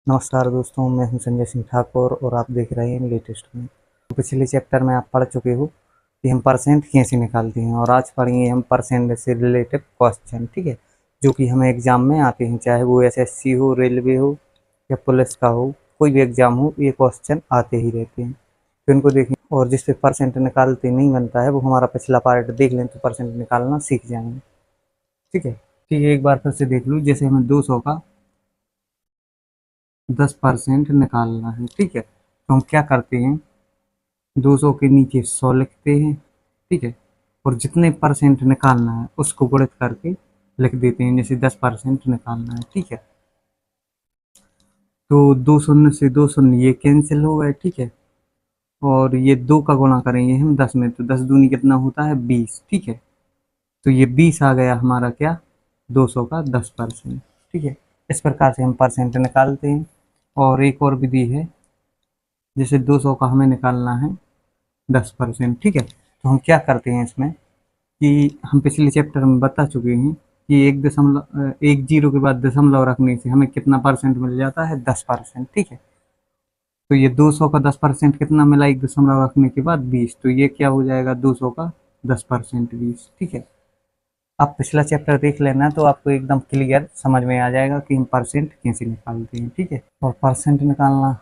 नमस्कार दोस्तों, मैं हूं संजय सिंह ठाकुर और आप देख रहे हैं लेटेस्ट में। तो पिछले चैप्टर में आप पढ़ चुके हो कि हम परसेंट कैसे निकालते हैं और आज पढ़ेंगे हम परसेंट से रिलेटेड क्वेश्चन। ठीक है, जो कि हमें एग्जाम में आते हैं, चाहे वो एसएससी हो, रेलवे हो या पुलिस का हो, कोई भी एग्जाम हो, ये क्वेश्चन आते ही रहते हैं। तो इनको देखें और जिससे परसेंट निकालते नहीं बनता है वो हमारा पिछला पार्ट देख लें तो परसेंट निकालना सीख जाएंगे। ठीक है, एक बार फिर से देख लूँ। जैसे हमें 200 का 10% निकालना है। ठीक है, तो हम क्या करते हैं, 200 के नीचे 100 लिखते हैं। ठीक है, और जितने परसेंट निकालना है उसको गुणित करके लिख देते हैं। जैसे 10% निकालना है। ठीक है, तो 2 शून्य से 2 शून्य ये कैंसिल हो गए। ठीक है, और ये 2 का गुणा करेंगे हम 10 में, तो 10 दूनी कितना होता है 20। ठीक है, तो ये 20 आ गया हमारा क्या, 200 का 10%। ठीक है, इस प्रकार से हम परसेंट निकालते हैं। और एक और विधि है, जैसे 200 का हमें निकालना है 10%। ठीक है, तो हम क्या करते हैं इसमें कि हम पिछले चैप्टर में बता चुके हैं कि एक जीरो के बाद दशमलव रखने से हमें कितना परसेंट मिल जाता है, 10%। ठीक है, तो ये 200 का 10% कितना मिला, एक दशमलव रखने के बाद 20, तो ये क्या हो जाएगा, 200 का 10% 20। ठीक है, आप पिछला चैप्टर देख लेना तो आपको एकदम क्लियर समझ में आ जाएगा कि हम परसेंट कैसे निकालते हैं। ठीक है, और परसेंट निकालना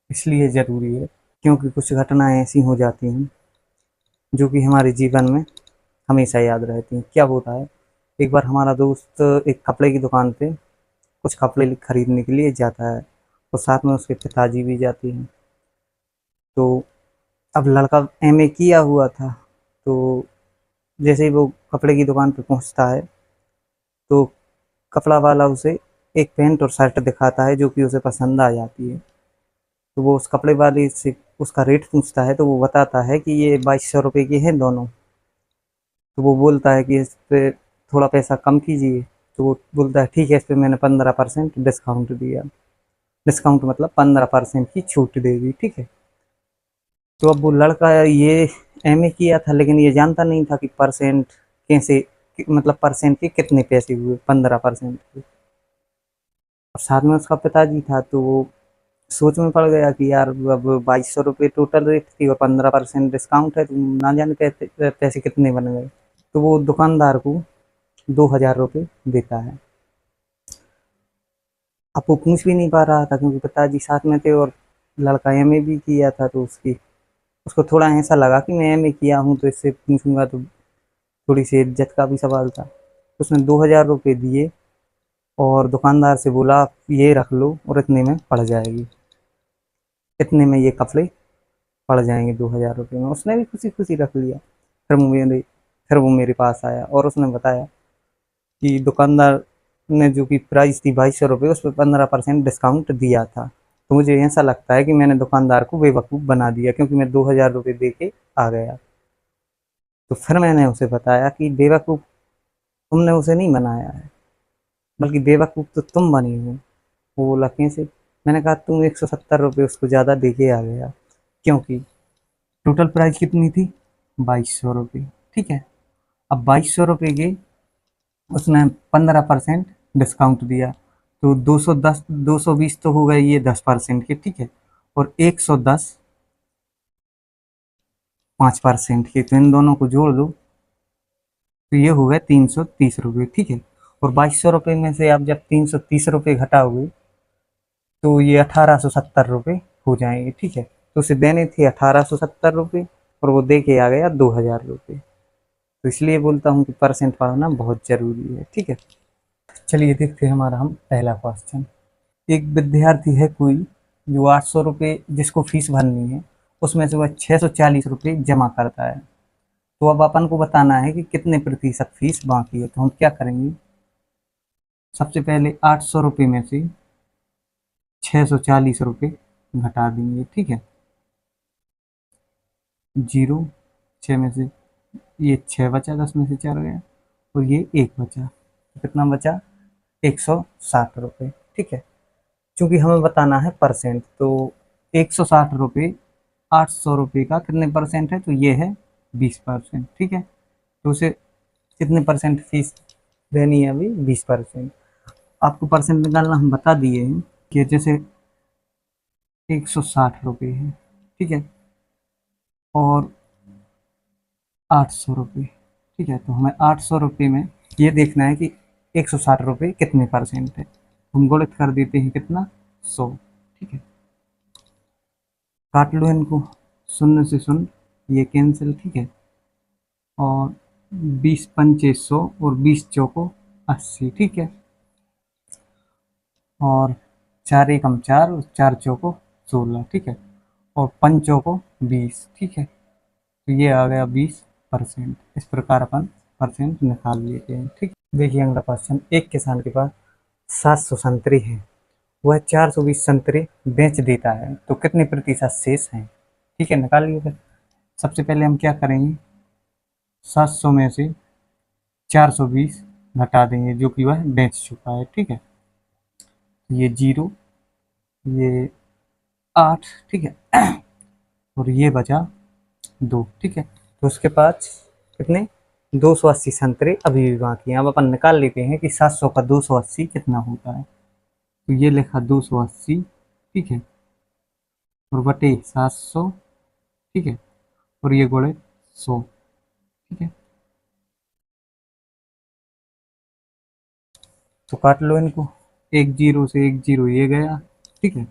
इसलिए ज़रूरी है क्योंकि कुछ घटनाएं ऐसी हो जाती हैं जो कि हमारे जीवन में हमेशा याद रहती हैं। क्या होता है, एक बार हमारा दोस्त एक कपड़े की दुकान पे कुछ कपड़े खरीदने के लिए जाता है और साथ में उसके पिताजी भी जाते हैं। तो अब लड़का एमए किया हुआ था, तो जैसे ही वो कपड़े की दुकान पे पहुंचता है तो कपड़ा वाला उसे एक पैंट और शर्ट दिखाता है जो कि उसे पसंद आ जाती है। तो वो उस कपड़े वाले से उसका रेट पूछता है, तो वो बताता है कि ये 2200 रुपये के हैं दोनों। तो वो बोलता है कि इस पे थोड़ा पैसा कम कीजिए। तो वो बोलता है ठीक है, इस पे मैंने 15% डिस्काउंट दिया। डिस्काउंट मतलब 15% की छूट दे दी। ठीक है, तो अब वो लड़का ये एमए किया था लेकिन ये जानता नहीं था कि परसेंट कैसे, मतलब परसेंट के कितने पैसे हुए, 15% के। और साथ में उसका पिताजी था, तो वो सोच में पड़ गया कि यार अब 2200 रुपये टोटल रेट थी और 15% डिस्काउंट है, तो ना जाने पैसे पैसे कितने बन गए। तो वो दुकानदार को 2000 रुपये देता है। अब वो पूछ भी नहीं पा रहा था क्योंकि पिताजी साथ में थे और लड़का एमए भी किया था, तो उसको थोड़ा ऐसा लगा कि मैं एमए किया हूँ तो इससे पूछूंगा तो थोड़ी सी इज्जत का भी सवाल था। उसने 2000 रुपये दिए और दुकानदार से बोला आप ये रख लो और इतने में पड़ जाएगी, इतने में ये कपड़े पड़ जाएंगे 2000 रुपये में। उसने भी खुशी खुशी रख लिया। फिर वो मेरे पास आया और उसने बताया कि दुकानदार ने जो कि प्राइस थी 2200 रुपये, उस पर 15% डिस्काउंट दिया था। तो मुझे ऐसा लगता है कि मैंने दुकानदार को बेवकूफ़ बना दिया क्योंकि मैं 2000 रुपये दे के आ गया। तो फिर मैंने उसे बताया कि बेवकूफ़ तुमने उसे नहीं बनाया है, बल्कि बेवकूफ़ तो तुम बनी हो। वो बोला कैसे? मैंने कहा तुम 170 रुपये उसको ज़्यादा दे के आ गया, क्योंकि टोटल प्राइस कितनी थी, 2200 रुपये। ठीक है, अब 2200 रुपये के उसने 15% डिस्काउंट दिया, तो 210 220 तो हो गए ये 10% के। ठीक है, और 110 5% के, तो इन दोनों को जोड़ दो तो ये हो गए 330 रुपये। ठीक है, और 2200 रुपये में से आप जब 330 रुपये घटाओगे तो ये 1870 रुपये हो जाएंगे। ठीक है, तो उसे देने थे 1870 रुपये और वो दे के आ गया 2000 रुपये। तो इसलिए बोलता हूँ कि परसेंट पढ़ना बहुत ज़रूरी है। ठीक है, चलिए देखते हैं हमारा हम पहला क्वेश्चन। एक विद्यार्थी है कोई जो 800 रुपये जिसको फीस भरनी है, उसमें से वह 640 रुपये जमा करता है। तो अब अपन को बताना है कि कितने प्रतिशत फीस बाकी है। तो हम क्या करेंगे, सबसे पहले 800 रुपये में से 640 रुपये घटा देंगे। ठीक है, जीरो, 6 में से ये 6 बचा, 10 में से 4 गया और ये 1 बचा, तो कितना बचा, 160 रुपये। ठीक है, चूँकि हमें बताना है परसेंट, तो 160 रुपये 800 रुपये का कितने परसेंट है, तो ये है 20%। ठीक है, तो उसे कितने परसेंट फीस देनी है अभी, 20%। आपको परसेंट निकालना हम बता दिए हैं, कि जैसे 160 रुपये है, ठीक है, और 800 रुपये, ठीक है। तो हमें 800 रुपये में ये देखना है कि 160 रुपये कितने परसेंट है। हम गुणित कर देते हैं कितना, 100, ठीक है। काट लो इनको, शून्य से शून्य ये कैंसिल, ठीक है। और 20 पंचे 100 और 20 चौको 80, ठीक है। और 4 एकम 4 और 4 चौको 16, ठीक है। और पंचों को 20, ठीक है। तो ये आ गया 20%। इस प्रकार अपन परसेंट निकाल लेते हैं, ठीक। देखिए अगला क्वेश्चन, एक किसान के पास 700 संतरे हैं, वह 420 संतरे बेच देता है, तो कितने प्रतिशत शेष हैं, ठीक है। निकालिए फिर। सबसे पहले हम क्या करेंगे, 700 में से 420 घटा देंगे जो कि वह बेच चुका है, ठीक है। ये 0, ये 8, ठीक है, और ये बचा 2, ठीक है। तो उसके पास कितने, 280 संतरे अभी भी बाकी हैं। अब अपन निकाल लेते हैं कि 700 का 280 कितना होता है। तो ये लिखा 280, ठीक है, और बटे 700, ठीक है, और ये गुणे 100, ठीक है। तो काट लो इनको, एक जीरो से एक जीरो ये गया, ठीक है,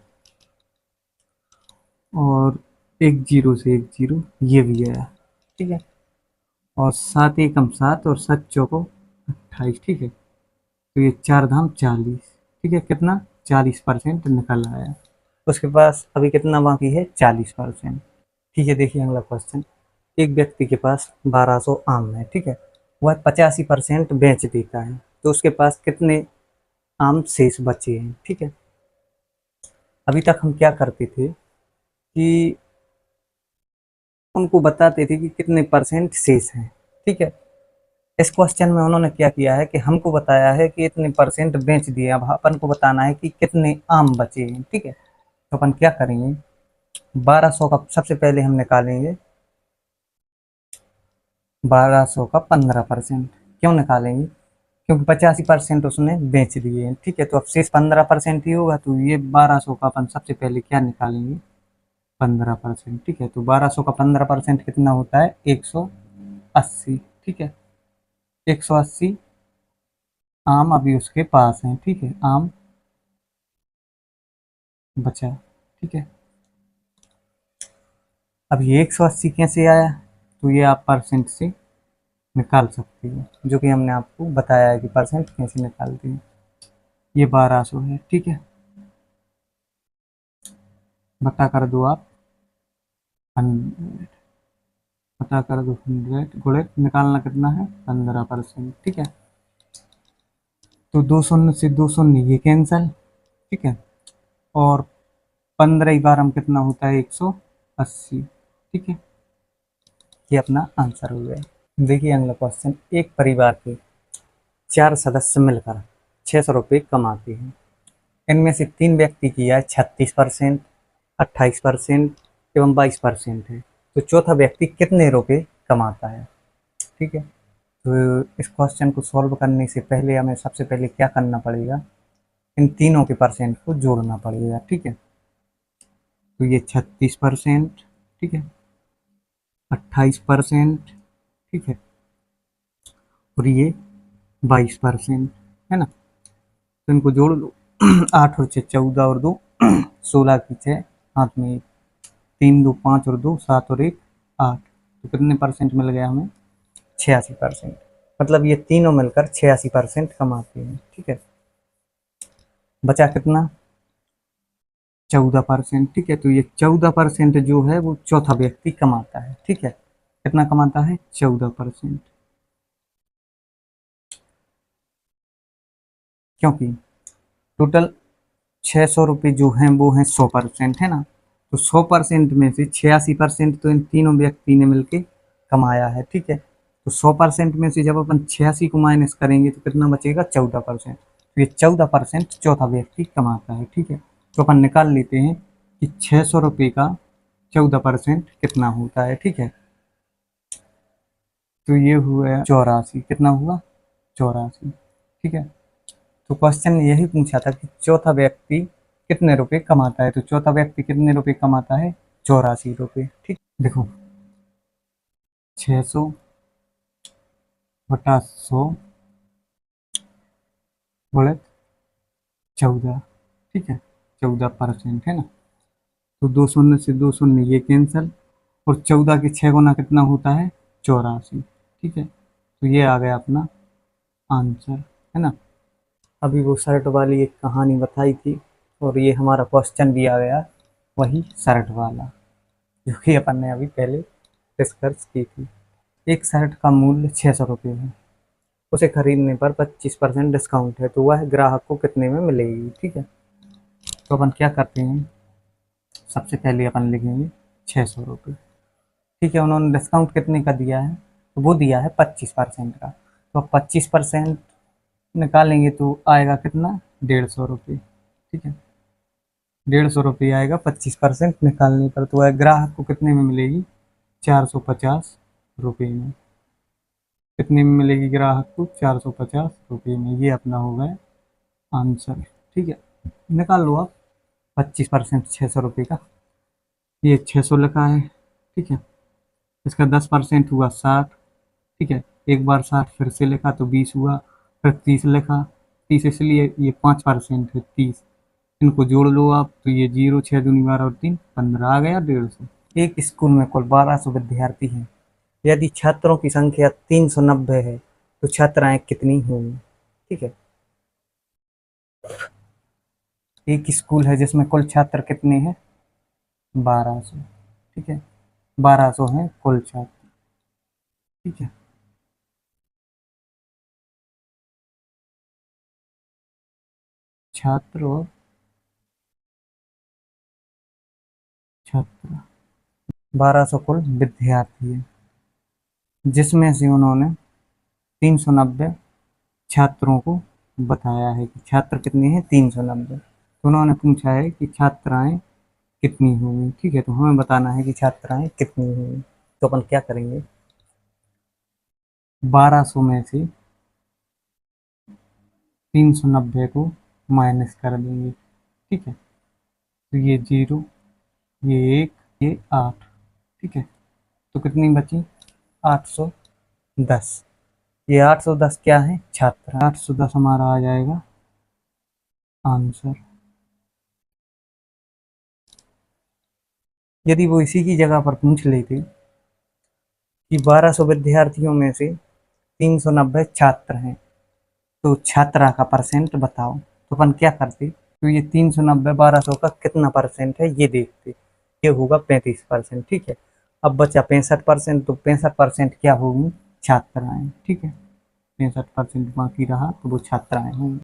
और एक जीरो से एक जीरो ये भी गया, ठीक है। और 7 एकम 7 और 7 चौको 28, ठीक है। तो ये 4 धाम 40, ठीक है, कितना 40% निकल आया। उसके पास अभी कितना बाकी है, 40%, ठीक है। देखिए अगला क्वेश्चन, एक व्यक्ति के पास 1200 आम है, ठीक है, वह 85% बेच देता है, तो उसके पास कितने आम शेष बचे हैं, ठीक है। अभी तक हम क्या करते थे कि उनको बताते थे कि कितने परसेंट शेष हैं, ठीक है। इस क्वेश्चन में उन्होंने क्या किया है कि हमको बताया है कि इतने परसेंट बेच दिए, अब अपन को बताना है कि कितने आम बचे हैं, ठीक है। तो अपन क्या करेंगे, 1200 का सबसे पहले हम निकालेंगे, 1200 का 15%। क्यों निकालेंगे, क्योंकि 85% उसने बेच दिए हैं, ठीक है। तो अब शेष 15% ही होगा, तो ये 1200 का अपन सबसे पहले क्या निकालेंगे, 15%, ठीक है। तो 1200 का 15% कितना होता है, 180, ठीक है। 180 आम अभी उसके पास हैं, ठीक है, आम बचा, ठीक है। अब ये 180 कैसे आया, तो ये आप परसेंट से निकाल सकते हो, जो कि हमने आपको बताया है कि परसेंट कैसे निकालते हैं। ये 1200 है, ठीक है, बटा कर दो आप 100, बटा कर दो 100 गुणे निकालना कितना है, 15%, ठीक है। तो 2 शून्य से 2 शून्य ये कैंसल, ठीक है, और 15 बार हम कितना होता है, 180, ठीक है। ये अपना आंसर हो गया। देखिए अगला क्वेश्चन, एक परिवार के 4 सदस्य मिलकर 600 रुपये कमाते हैं, इनमें से 3 व्यक्ति की आय 36%, 28% एवं 22% है, तो चौथा व्यक्ति कितने रुपए कमाता है, ठीक है। तो इस क्वेश्चन को सॉल्व करने से पहले हमें सबसे पहले क्या करना पड़ेगा, इन तीनों के परसेंट को जोड़ना पड़ेगा, ठीक है। तो ये 36%, ठीक है, 28%, ठीक है, और ये 22%, है ना। तो इनको जोड़ लो, 8 और 6 14 और 2 16 की 6, हाथ में 1, 3 2 5 और 2 7 और 1 8, तो कितने परसेंट मिल गया हमें, 86%। मतलब ये तीनों मिलकर 86% कमाते हैं, ठीक है। बचा कितना, 14%, ठीक है। तो ये 14% जो है वो चौथा व्यक्ति कमाता है, ठीक है। कितना कमाता है, 14%, क्योंकि टोटल 600 रुपये जो हैं वो हैं 100%, है ना। तो 100% में से 86% तो इन तीनों व्यक्ति ने मिलके कमाया है, ठीक है। तो 100% में से जब अपन 86 को माइनस करेंगे तो कितना बचेगा, 14%। तो ये 14% चौथा व्यक्ति कमाता है, ठीक है। तो अपन निकाल लेते हैं कि 600 रुपये का 14% कितना होता है, ठीक है। तो ये हुआ 84, कितना हुआ, 84, ठीक है। तो क्वेश्चन ने यही पूछा था कि चौथा व्यक्ति कितने रुपए कमाता है, तो चौथा व्यक्ति कितने रुपए कमाता है, 84 रुपए। ठीक, देखो 600 बटा 100 बोले 14, ठीक है, 14% है ना। तो 2 शून्य से 2 शून्य ये कैंसल, और 14 के 6 गुना कितना होता है, 84, ठीक है। तो ये आ गया अपना आंसर, है ना। अभी वो शर्ट वाली एक कहानी बताई थी, और ये हमारा क्वेश्चन भी आ गया वही शर्ट वाला, जो कि अपन ने अभी पहले डिस्कस की थी। एक शर्ट का मूल्य 600 रुपये है, उसे खरीदने पर 25% डिस्काउंट है, तो वह ग्राहक को कितने में मिलेगी, ठीक है। तो अपन क्या करते हैं, सबसे पहले अपन लिखेंगे 600 रुपये, ठीक है। उन्होंने डिस्काउंट कितने का दिया है, तो वो दिया है 25% का, तो अब 25% निकालेंगे तो आएगा कितना, 150 रुपये, ठीक है। 150 रुपये आएगा 25% निकालने पर, तो वह ग्राहक को कितने में मिलेगी, 450 रुपये में। कितने में मिलेगी ग्राहक को, 450 रुपये में। ये अपना हो गया आंसर, ठीक है। निकाल लो आप 25% 600 रुपये का, ये 600 लिखा है, ठीक है। इसका 10% हुआ 60, ठीक है। एक बार 60 फिर से लिखा तो 20 हुआ, फिर 30 लिखा, 30 इसलिए ये 5% है 30, इनको जोड़ लो आप, तो ये 0, 6 दूनी 12 और 3 15 आ गया 150। एक स्कूल में कुल 1200 विद्यार्थी हैं, यदि छात्रों की संख्या 390 है तो छात्राएं कितनी होंगी, ठीक है। एक स्कूल है जिसमें कुल छात्र कितने हैं, 1200, ठीक है। 1200 हैं कुल छात्र, ठीक है। छात्र और छात्रा, 1200 कुल विद्यार्थी हैं, जिसमें से उन्होंने 390 छात्रों को बताया है कि छात्र कितने हैं, 390। तो उन्होंने पूछा है कि छात्राएं कितनी होंगी, ठीक है। तो हमें बताना है कि छात्राएं कितनी होंगी, तो अपन क्या करेंगे, 1200 में से 390 को माइनस कर देंगे, ठीक है। तो ये 0, ये 1, ये 8, ठीक है। तो कितनी बची, 810। ये 810 क्या है, छात्र, 810 हमारा आ जाएगा आंसर। यदि वो इसी की जगह पर पूछ लेते कि 1200 विद्यार्थियों में से 390 छात्र हैं, तो छात्रा का परसेंट बताओ, तो अपन क्या करते, तो ये 390 1200 का कितना परसेंट है ये देखते, ये होगा 35%, ठीक है। अब बचा 65%, तो 65% क्या होगी, छात्राएं, ठीक है। 65% बाकी रहा तो वो छात्राएं होंगी।